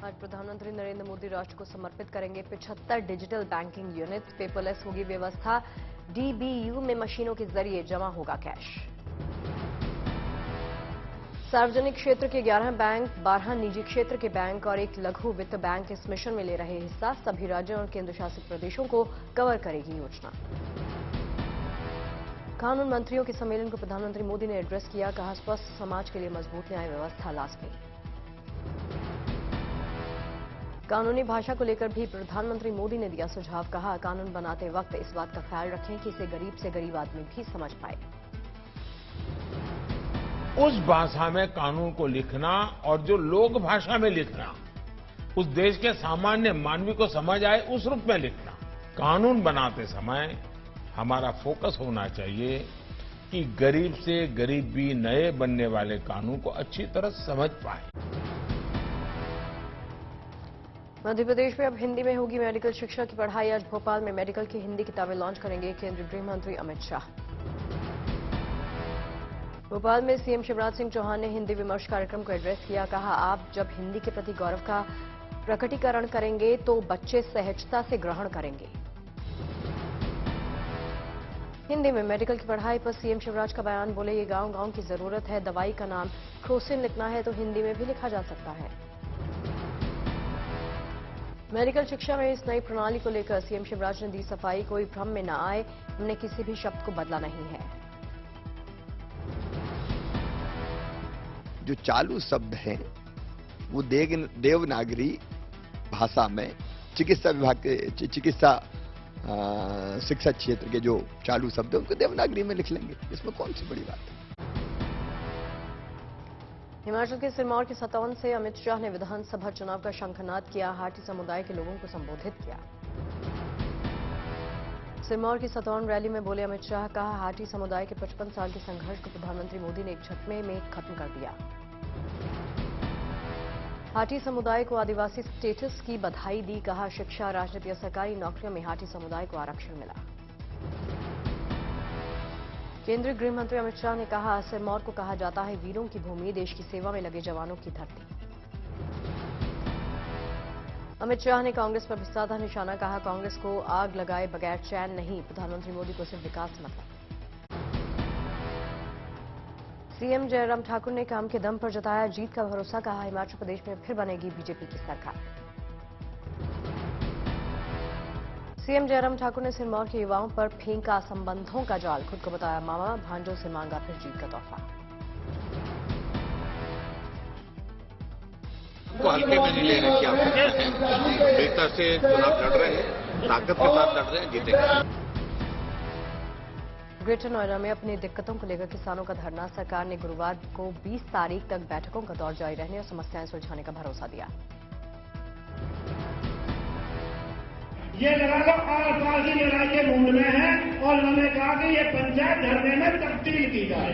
आज प्रधानमंत्री नरेंद्र मोदी राष्ट्र को समर्पित करेंगे 75 डिजिटल बैंकिंग यूनिट। पेपरलेस होगी व्यवस्था। डीबीयू में मशीनों के जरिए जमा होगा कैश। सार्वजनिक क्षेत्र के 11 बैंक, 12 निजी क्षेत्र के बैंक और एक लघु वित्त बैंक इस मिशन में ले रहे हिस्सा। सभी राज्यों और केंद्र शासित प्रदेशों को कवर करेगी योजना। कानून मंत्रियों के सम्मेलन को प्रधानमंत्री मोदी ने एड्रेस किया। कहा, स्वस्थ समाज के लिए मजबूत न्याय व्यवस्था लाजमी। कानूनी भाषा को लेकर भी प्रधानमंत्री मोदी ने दिया सुझाव। कहा, कानून बनाते वक्त इस बात का ख्याल रखें कि इसे गरीब से गरीब आदमी भी समझ पाए। उस भाषा में कानून को लिखना और जो लोक भाषा में लिखना, उस देश के सामान्य मानवी को समझ आए उस रूप में लिखना। कानून बनाते समय हमारा फोकस होना चाहिए कि गरीब से गरीब भी नए बनने वाले कानून को अच्छी तरह समझ पाए। मध्य प्रदेश में अब हिंदी में होगी मेडिकल शिक्षा की पढ़ाई। आज भोपाल में मेडिकल की हिंदी किताबें लॉन्च करेंगे केंद्रीय गृह मंत्री अमित शाह। भोपाल में सीएम शिवराज सिंह चौहान ने हिंदी विमर्श कार्यक्रम को एड्रेस किया। कहा, आप जब हिंदी के प्रति गौरव का प्रकटीकरण करेंगे तो बच्चे सहजता से ग्रहण करेंगे। हिंदी में मेडिकल की पढ़ाई पर सीएम शिवराज का बयान। बोले, ये गांव-गांव की जरूरत है। दवाई का नाम क्रोसिन लिखना है तो हिंदी में भी लिखा जा सकता है। मेडिकल शिक्षा में इस नई प्रणाली को लेकर सीएम शिवराज ने दी सफाई। कोई भ्रम में न आए, हमने किसी भी शब्द को बदला नहीं है। जो चालू शब्द हैं वो देवनागरी भाषा में चिकित्सा विभाग के चिकित्सा शिक्षा क्षेत्र के जो चालू शब्द हैं उनको देवनागरी में लिख लेंगे। इसमें कौन सी बड़ी बात है। हिमाचल के सिरमौर के सतौन से अमित शाह ने विधानसभा चुनाव का शंखनाद किया। हाटी समुदाय के लोगों को संबोधित किया। सिरमौर की सतौन रैली में बोले अमित शाह। कहा, हाटी समुदाय के 55 साल के संघर्ष को प्रधानमंत्री मोदी ने एक झटके में खत्म कर दिया। हाटी समुदाय को आदिवासी स्टेटस की बधाई दी। कहा, शिक्षा, राजनीति और सरकारी नौकरियों में हाटी समुदाय को आरक्षण मिला। केंद्रीय गृह मंत्री अमित शाह ने कहा, सिरमौर को कहा जाता है वीरों की भूमि, देश की सेवा में लगे जवानों की धरती। अमित शाह ने कांग्रेस पर भी साधा निशाना। कहा, कांग्रेस को आग लगाए बगैर चैन नहीं, प्रधानमंत्री मोदी को सिर्फ विकास मतलब। सीएम जयराम ठाकुर ने काम के दम पर जताया जीत का भरोसा। कहा, हिमाचल प्रदेश में फिर बनेगी बीजेपी की सरकार। सीएम जयराम ठाकुर ने सिरमौर के युवाओं पर फेंका संबंधों का जाल। खुद को बताया मामा, भांजों से मांगा फिर जीत का तोहफा। को हल्के में नहीं लेने की आवश्यकता है। गंभीरता से चुनाव लड़ रहे हैं, ताकत के साथ लड़ रहे हैं, जीतेंगे। ग्रेटर नोएडा में अपनी दिक्कतों को लेकर किसानों का धरना। सरकार ने गुरुवार को 20 तारीख तक बैठकों का दौर जारी रहने और समस्याएं सुलझाने का भरोसा दिया। ये लगा लो आसपास की लड़ाई के मूड में है और उन्होंने कहा कि ये पंचायत धरने में तब्दील की जाए।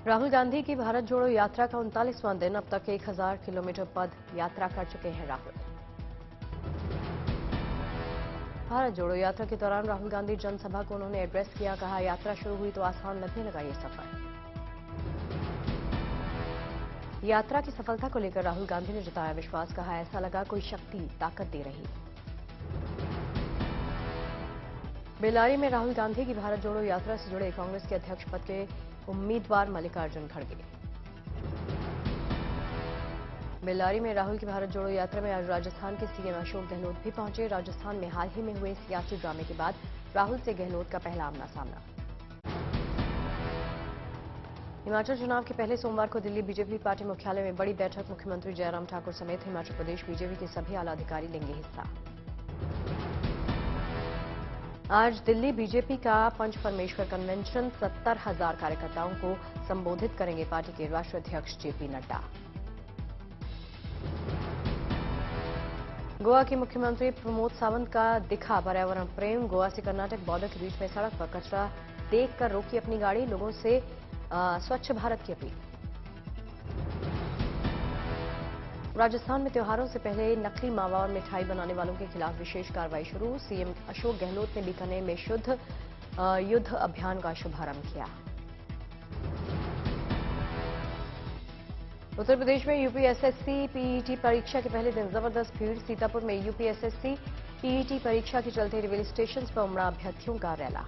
राहुल गांधी की भारत जोड़ो यात्रा का 39वां दिन। अब तक 1000 किलोमीटर पद यात्रा कर चुके हैं राहुल। भारत जोड़ो यात्रा के दौरान राहुल गांधी जनसभा को उन्होंने एड्रेस किया। कहा, यात्रा शुरू हुई तो आसान लगने लगा ये सफर। यात्रा की सफलता को लेकर राहुल गांधी ने जताया विश्वास। कहा, ऐसा लगा कोई शक्ति ताकत दे रही। बेल्लारी में राहुल गांधी की भारत जोड़ो यात्रा से जुड़े कांग्रेस के अध्यक्ष पद के उम्मीदवार मल्लिकार्जुन खड़गे। बेल्लारी में राहुल की भारत जोड़ो यात्रा में आज राजस्थान के सीएम अशोक गहलोत भी पहुंचे। राजस्थान में हाल ही में हुए सियासी ड्रामे के बाद राहुल से गहलोत का पहला आमना सामना। हिमाचल चुनाव के पहले सोमवार को दिल्ली बीजेपी पार्टी मुख्यालय में बड़ी बैठक। मुख्यमंत्री जयराम ठाकुर समेत हिमाचल प्रदेश बीजेपी के सभी आला अधिकारी लेंगे हिस्सा। आज दिल्ली बीजेपी का पंच परमेश्वर कन्वेंशन 70,000 कार्यकर्ताओं को संबोधित करेंगे पार्टी के राष्ट्रीय अध्यक्ष जेपी नड्डा। गोवा के मुख्यमंत्री प्रमोद सावंत का दिखा पर्यावरण प्रेम। गोवा से कर्नाटक बॉर्डर के बीच में सड़क पर कचरा देखकर रोकी अपनी गाड़ी। लोगों से स्वच्छ भारत की अपील। राजस्थान में त्योहारों से पहले नकली मावा और मिठाई बनाने वालों के खिलाफ विशेष कार्रवाई शुरू। सीएम अशोक गहलोत ने बीकानेर में युद्ध अभियान का शुभारंभ किया। उत्तर प्रदेश में यूपीएसएससी पीईटी परीक्षा के पहले दिन जबरदस्त भीड़। सीतापुर में यूपीएसएससी पीईटी परीक्षा के चलते रेलवे स्टेशन पर उमड़ा अभ्यर्थियों का रैला।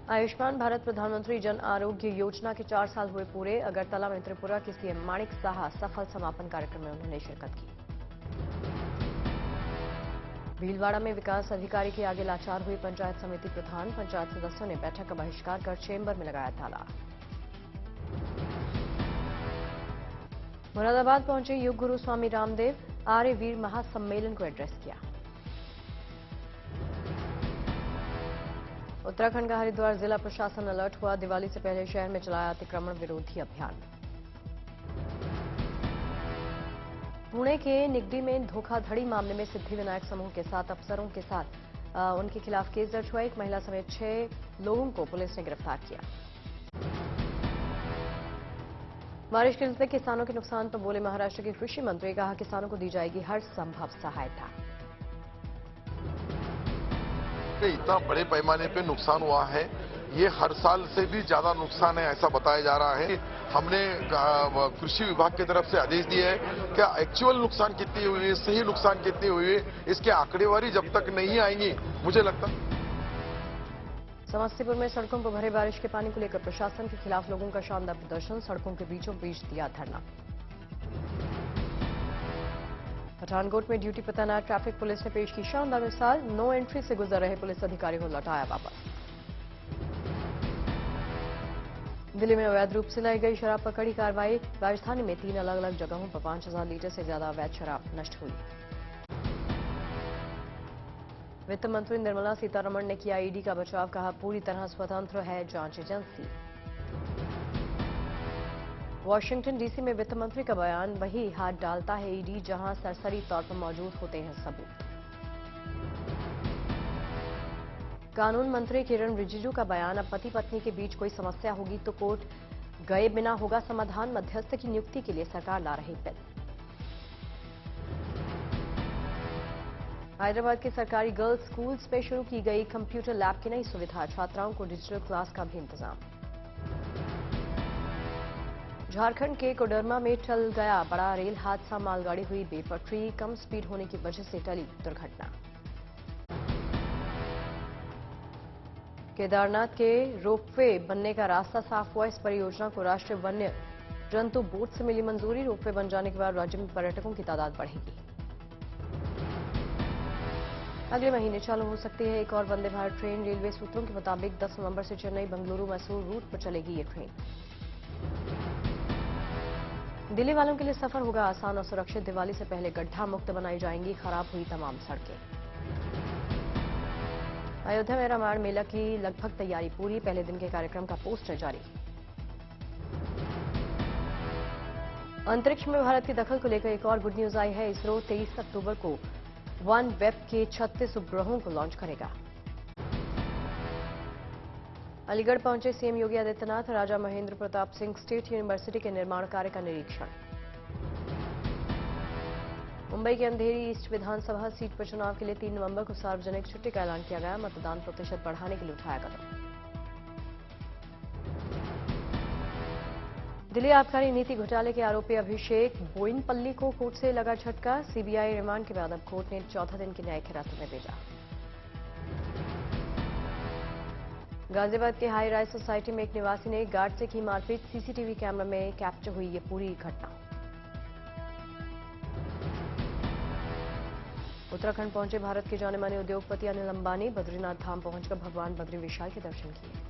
आयुष्मान भारत प्रधानमंत्री जन आरोग्य योजना के 4 साल हुए पूरे। अगरतला में त्रिपुरा के सीएम माणिक साहा सफल समापन कार्यक्रम में उन्होंने शिरकत की। भीलवाड़ा में विकास अधिकारी के आगे लाचार हुई पंचायत समिति प्रधान। पंचायत सदस्यों ने बैठक का बहिष्कार कर चेंबर में लगाया ताला। मुरादाबाद पहुंचे योग गुरु स्वामी रामदेव। आर्य वीर महासम्मेलन को एड्रेस किया। उत्तराखंड का हरिद्वार जिला प्रशासन अलर्ट हुआ। दिवाली से पहले शहर में चलाया अतिक्रमण विरोधी अभियान। पुणे के निगडी में धोखाधड़ी मामले में सिद्धिविनायक समूह के 7 अफसरों के साथ उनके खिलाफ केस दर्ज हुआ। एक महिला समेत 6 लोगों को पुलिस ने गिरफ्तार किया। बारिश के चलते किसानों के नुकसान पर बोले महाराष्ट्र के कृषि मंत्री। कहा किसानों को दी जाएगी हर संभव सहायता। इतना बड़े पैमाने पे नुकसान हुआ है, ये हर साल से भी ज्यादा नुकसान है ऐसा बताया जा रहा है। हमने कृषि विभाग की तरफ से आदेश दिए है कि एक्चुअल नुकसान कितनी हुई है, सही नुकसान कितनी हुई है, इसके आंकड़ेवारी जब तक नहीं आएंगी मुझे लगता। समस्तीपुर में सड़कों पर भरे बारिश के पानी को लेकर प्रशासन के खिलाफ लोगों का शानदार प्रदर्शन। सड़कों के बीचों बीच दिया धरना। पठानकोट में ड्यूटी पर तैनात ट्रैफिक पुलिस ने पेश की शानदार मिसाल। नो एंट्री से गुजर रहे पुलिस अधिकारी को लौटाया वापस। दिल्ली में अवैध रूप से लाई गई शराब पर कड़ी कार्रवाई। राजधानी में 3 अलग अलग जगहों पर 5000 लीटर से ज्यादा अवैध शराब नष्ट हुई। वित्त मंत्री निर्मला सीतारमण ने किया ईडी का बचाव। कहा पूरी तरह स्वतंत्र है जांच एजेंसी। वॉशिंगटन डीसी में वित्त मंत्री का बयान। वही हाथ डालता है ईडी जहां सरसरी तौर पर मौजूद होते हैं सबूत। कानून मंत्री किरण रिजिजू का बयान। अब पति पत्नी के बीच कोई समस्या होगी तो कोर्ट गए बिना होगा समाधान। मध्यस्थ की नियुक्ति के लिए सरकार ला रही बिल। हैदराबाद के सरकारी गर्ल्स स्कूल्स में शुरू की गई कंप्यूटर लैब की नई सुविधा। छात्राओं को डिजिटल क्लास का भी इंतजाम। झारखंड के कोडरमा में टल गया बड़ा रेल हादसा। मालगाड़ी हुई बेपटरी। कम स्पीड होने की वजह से टली दुर्घटना। केदारनाथ के रोपवे बनने का रास्ता साफ हुआ। इस परियोजना को राष्ट्रीय वन्य जंतु बोर्ड से मिली मंजूरी। रोपवे बन जाने के बाद राज्य में पर्यटकों की तादाद बढ़ेगी। अगले महीने चालू हो सकती है एक और वंदे भारत ट्रेन। रेलवे सूत्रों के मुताबिक 10 नवंबर से चेन्नई बेंगलुरु मैसूर रूट पर चलेगी ये ट्रेन। दिल्ली वालों के लिए सफर होगा आसान और सुरक्षित। दिवाली से पहले गड्ढा मुक्त बनाई जाएंगी खराब हुई तमाम सड़कें। अयोध्या में रामायण मेला की लगभग तैयारी पूरी। पहले दिन के कार्यक्रम का पोस्टर जारी। अंतरिक्ष में भारत की दखल को लेकर एक और गुड न्यूज आई है। इसरो 23 अक्टूबर को वन वेब के 36 उपग्रहों को लॉन्च करेगा। अलीगढ़ पहुंचे सीएम योगी आदित्यनाथ। राजा महेंद्र प्रताप सिंह स्टेट यूनिवर्सिटी के निर्माण कार्य का निरीक्षण। मुंबई के अंधेरी ईस्ट विधानसभा सीट पर चुनाव के लिए 3 नवंबर को सार्वजनिक छुट्टी का ऐलान किया गया। मतदान प्रतिशत बढ़ाने के लिए उठाया कदम। दिल्ली आबकारी नीति घोटाले के आरोपी अभिषेक बोयिनपल्ली को कोर्ट से लगा झटका। सीबीआई रिमांड के बाद अब कोर्ट ने 14 दिन की न्यायिक हिरासत में भेजा। गाजियाबाद के हाई राइज सोसाइटी में एक निवासी ने गार्ड से की मारपीट। सीसीटीवी कैमरा में कैप्चर हुई ये पूरी घटना। उत्तराखंड पहुंचे भारत के जाने माने उद्योगपति अनिल अंबानी। बद्रीनाथ धाम पहुंचकर भगवान बद्री विशाल के दर्शन किए।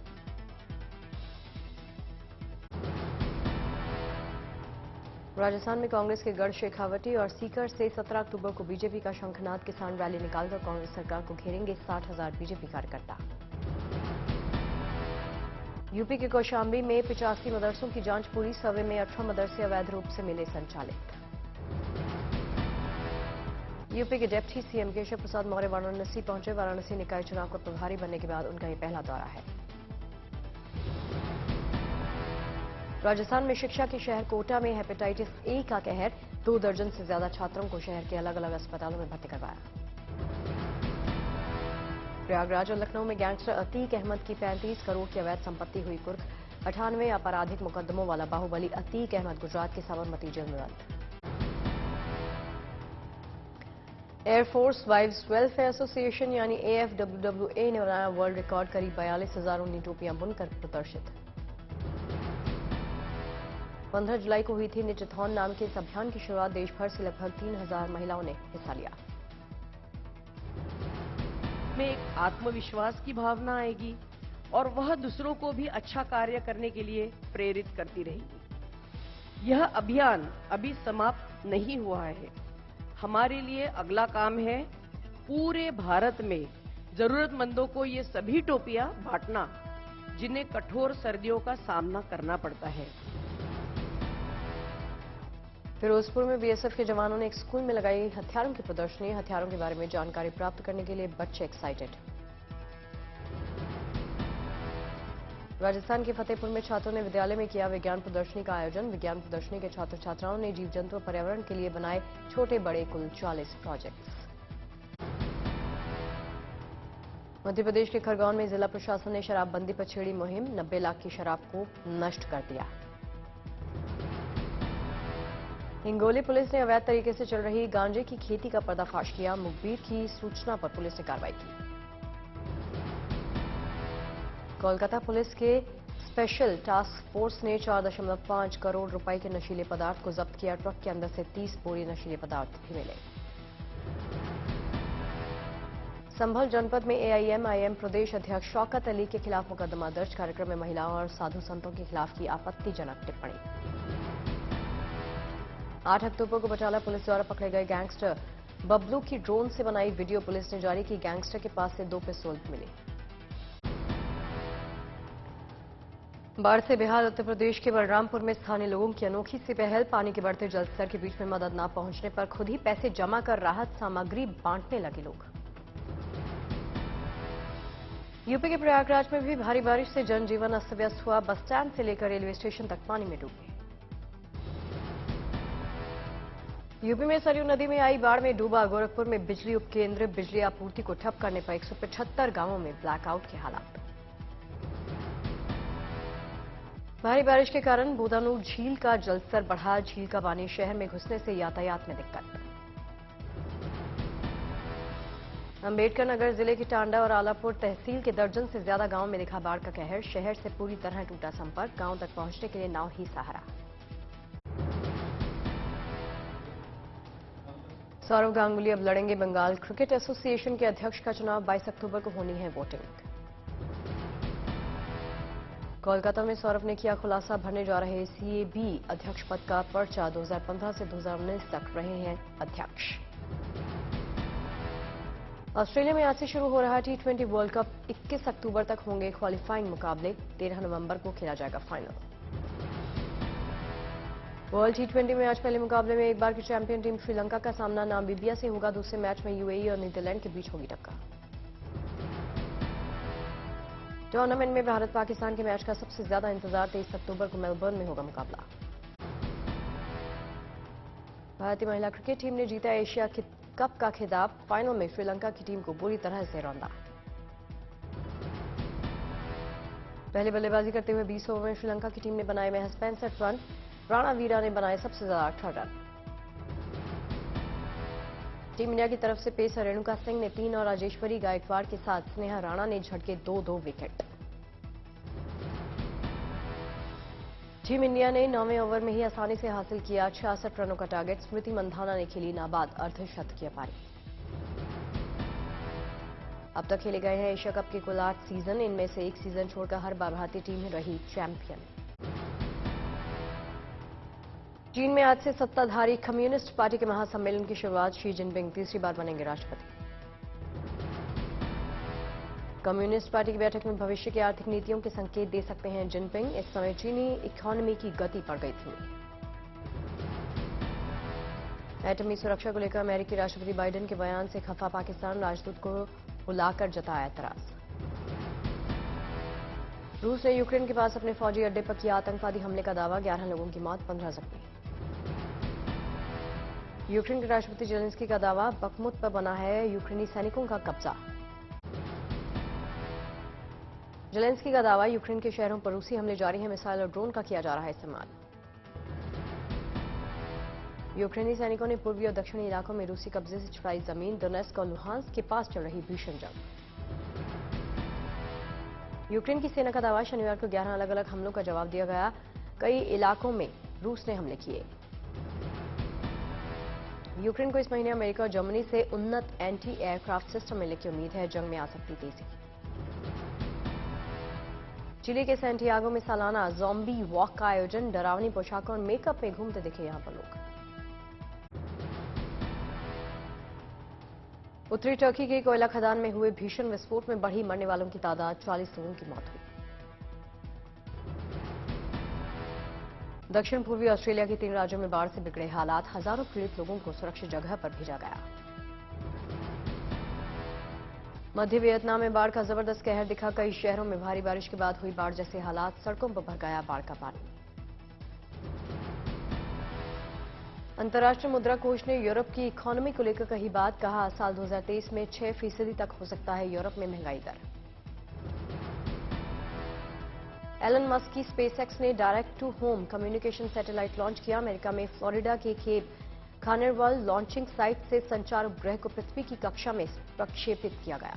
राजस्थान में कांग्रेस के गढ़ शेखावटी और सीकर से 17 अक्टूबर को बीजेपी का शंखनाद किसान रैली निकालकर कांग्रेस सरकार को घेरेंगे 60,000 बीजेपी कार्यकर्ता। यूपी के कौशाम्बी में 85 मदरसों की जांच पूरी। सर्वे में 18 मदरसे अवैध रूप से मिले संचालित। यूपी के डिप्टी सीएम केशव प्रसाद मौर्य वाराणसी पहुंचे। वाराणसी निकाय चुनाव का प्रभारी बनने के बाद उनका ये पहला दौरा है। राजस्थान में शिक्षा के शहर कोटा में हेपेटाइटिस ए का कहर। 2 दर्जन से ज्यादा छात्रों को शहर के अलग अलग अस्पतालों में भर्ती करवाया। प्रयागराज और लखनऊ में गैंगस्टर अतीक अहमद की 35 करोड़ की अवैध संपत्ति हुई कुर्क। 98 आपराधिक मुकदमों वाला बाहुबली अतीक अहमद गुजरात के साबरमती जेल में बंद। एयरफोर्स वाइव्स वेलफेयर एसोसिएशन यानी AFWWA ने बनाया वर्ल्ड रिकॉर्ड, करीब 42,000 ऊनी टोपियां बुनकर प्रदर्शित। 15 जुलाई को हुई थी निचथॉन नाम के इस अभियान की शुरुआत। देश भर से लगभग 3,000 महिलाओं ने हिस्सा लिया। में एक आत्मविश्वास की भावना आएगी और वह दूसरों को भी अच्छा कार्य करने के लिए प्रेरित करती रहेगी। यह अभियान अभी समाप्त नहीं हुआ है। हमारे लिए अगला काम है पूरे भारत में जरूरतमंदों को ये सभी टोपियां बांटना जिन्हें कठोर सर्दियों का सामना करना पड़ता है। फिरोजपुर में बीएसएफ के जवानों ने एक स्कूल में लगाई हथियारों की प्रदर्शनी। हथियारों के बारे में जानकारी प्राप्त करने के लिए बच्चे एक्साइटेड। राजस्थान के फतेहपुर में छात्रों ने विद्यालय में किया विज्ञान प्रदर्शनी का आयोजन। विज्ञान प्रदर्शनी के छात्र छात्राओं ने जीव जंतु और पर्यावरण के लिए बनाए छोटे बड़े कुल 40 प्रोजेक्ट्स। मध्य प्रदेश के खरगोन में जिला प्रशासन ने शराबबंदी पर छेड़ी मुहिम। 90 लाख की शराब को नष्ट कर दिया। हिंगोली पुलिस ने अवैध तरीके से चल रही गांजे की खेती का पर्दाफाश किया। मुखबिर की सूचना पर पुलिस ने कार्रवाई की। कोलकाता पुलिस के स्पेशल टास्क फोर्स ने 4.5 करोड़ रुपए के नशीले पदार्थ को जब्त किया। ट्रक के अंदर से 30 बोरी नशीले पदार्थ भी मिले। संभल जनपद में AIM प्रदेश अध्यक्ष शौकत अली के खिलाफ मुकदमा दर्ज। कार्यक्रम में महिलाओं और साधु संतों के खिलाफ की आपत्तिजनक टिप्पणी। 8 अक्टूबर को बटाला पुलिस द्वारा पकड़े गए गैंगस्टर बबलू की ड्रोन से बनाई वीडियो पुलिस ने जारी की। गैंगस्टर के पास से 2 पिस्तौल मिले। बाढ़ से बेहाल उत्तर प्रदेश के बलरामपुर में स्थानीय लोगों की अनोखी सी पहल। पानी के बढ़ते जलस्तर के बीच में मदद न पहुंचने पर खुद ही पैसे जमा कर राहत सामग्री बांटने लगे लोग। यूपी के प्रयागराज में भी भारी बारिश से जनजीवन अस्त व्यस्त हुआ। बस स्टैंड से लेकर रेलवे स्टेशन तक पानी में डूब गए। यूपी में सरयू नदी में आई बाढ़ में डूबा गोरखपुर में बिजली उपकेंद्र। बिजली आपूर्ति को ठप करने पर 175 गांवों में ब्लैकआउट के हालात। भारी बारिश के कारण बूदानूर झील का जलस्तर बढ़ा। झील का पानी शहर में घुसने से यातायात में दिक्कत। अंबेडकर नगर जिले के टांडा और आलापुर तहसील के दर्जन से ज्यादा गांवों में दिखा बाढ़ का कहर। शहर से पूरी तरह टूटा संपर्क। गांव तक पहुंचने के लिए नाव ही सहारा। सौरव गांगुली अब लड़ेंगे। बंगाल क्रिकेट एसोसिएशन के अध्यक्ष का चुनाव 22 अक्टूबर को होनी है वोटिंग। कोलकाता में सौरव ने किया खुलासा। भरने जा रहे CAB अध्यक्ष पद का पर्चा। 2015 से 2019 तक रहे हैं अध्यक्ष। ऑस्ट्रेलिया में आज से शुरू हो रहा T20 वर्ल्ड कप। 21 अक्टूबर तक होंगे क्वालिफाइंग मुकाबले। 13 नवंबर को खेला जाएगा फाइनल। वर्ल्ड T20 में आज पहले मुकाबले में एक बार की चैंपियन टीम श्रीलंका का सामना नामीबिया से होगा। दूसरे मैच में UAE और नीदरलैंड के बीच होगी टक्कर। टूर्नामेंट में भारत पाकिस्तान के मैच का सबसे ज्यादा इंतजार 23 अक्टूबर को मेलबर्न में होगा मुकाबला। भारतीय महिला क्रिकेट टीम ने जीता एशिया कप का खिताब। फाइनल में श्रीलंका की टीम को बुरी तरह से रौंदा। पहले बल्लेबाजी करते हुए 20 ओवर में श्रीलंका की टीम ने बनाए महज 65 रन। राणा वीरा ने बनाए सबसे ज्यादा 18 रन। टीम इंडिया की तरफ से पेसर रेणुका सिंह ने 3 और राजेश्वरी गायकवाड़ के साथ स्नेहा राणा ने झटके 2-2 विकेट। टीम इंडिया ने 9वें ओवर में ही आसानी से हासिल किया 66 रनों का टारगेट। स्मृति मंधाना ने खेली नाबाद अर्धशतकीय पारी। अब तक खेले गए हैं एशिया कप के कुल 8 सीजन। इनमें से एक सीजन छोड़कर हर बार भारतीय टीम ही रही चैंपियन। चीन में आज से सत्ताधारी कम्युनिस्ट पार्टी के महासम्मेलन की शुरुआत। शी जिनपिंग तीसरी बार बनेंगे राष्ट्रपति। कम्युनिस्ट पार्टी की बैठक में भविष्य की आर्थिक नीतियों के संकेत दे सकते हैं जिनपिंग। इस समय चीनी इकोनॉमी की गति बढ़ गई थी। एटमी सुरक्षा को लेकर अमेरिकी राष्ट्रपति बाइडेन के बयान से खफा पाकिस्तान। राजदूत को बुलाकर जताया एतराज। रूस ने यूक्रेन के पास अपने फौजी अड्डे पर किया आतंकवादी हमले का दावा। 11 लोगों की मौत, 15 जख्मी। यूक्रेन के राष्ट्रपति जेलेंस्की का दावा, बखमुत पर बना है यूक्रेनी सैनिकों का कब्जा। जेलेंस्की का दावा, यूक्रेन के शहरों पर रूसी हमले जारी हैं, मिसाइल और ड्रोन का किया जा रहा है इस्तेमाल। यूक्रेनी सैनिकों ने पूर्वी और दक्षिणी इलाकों में रूसी कब्जे से छुड़ाई जमीन, डोनेस्क और लुहांस्क के पास चल रही भीषण जंग। यूक्रेन की सेना का दावा, शनिवार को 11 अलग अलग हमलों का जवाब दिया गया, कई इलाकों में रूस ने हमले किए। यूक्रेन को इस महीने अमेरिका और जर्मनी से उन्नत एंटी एयरक्राफ्ट सिस्टम मिलने की उम्मीद है, जंग में आ सकती तेजी। चिली के सैंटियागो में सालाना ज़ॉम्बी वॉक का आयोजन, डरावनी पोशाकों और मेकअप में घूमते दिखे यहां पर लोग। उत्तरी टर्की के कोयला खदान में हुए भीषण विस्फोट में बढ़ी, मरने वालों की तादाद, 40 लोगों की मौत हुई। दक्षिण पूर्वी ऑस्ट्रेलिया के 3 राज्यों में बाढ़ से बिगड़े हालात, हजारों पीड़ित लोगों को सुरक्षित जगह पर भेजा गया। मध्य वियतनाम में बाढ़ का जबरदस्त कहर दिखा, कई शहरों में भारी बारिश के बाद हुई बाढ़ जैसे हालात, सड़कों पर भर गया बाढ़ का पानी। अंतर्राष्ट्रीय मुद्रा कोष ने यूरोप की इकोनॉमी को लेकर कही बात, कहा साल 2023 में 6% तक हो सकता है यूरोप में महंगाई दर। एलन मस्क की स्पेसएक्स ने direct to home communication satellite launch किया, अमेरिका में फ्लोरिडा के केप कानेरवल लॉन्चिंग साइट से संचार उपग्रह को पृथ्वी की कक्षा में प्रक्षेपित किया गया।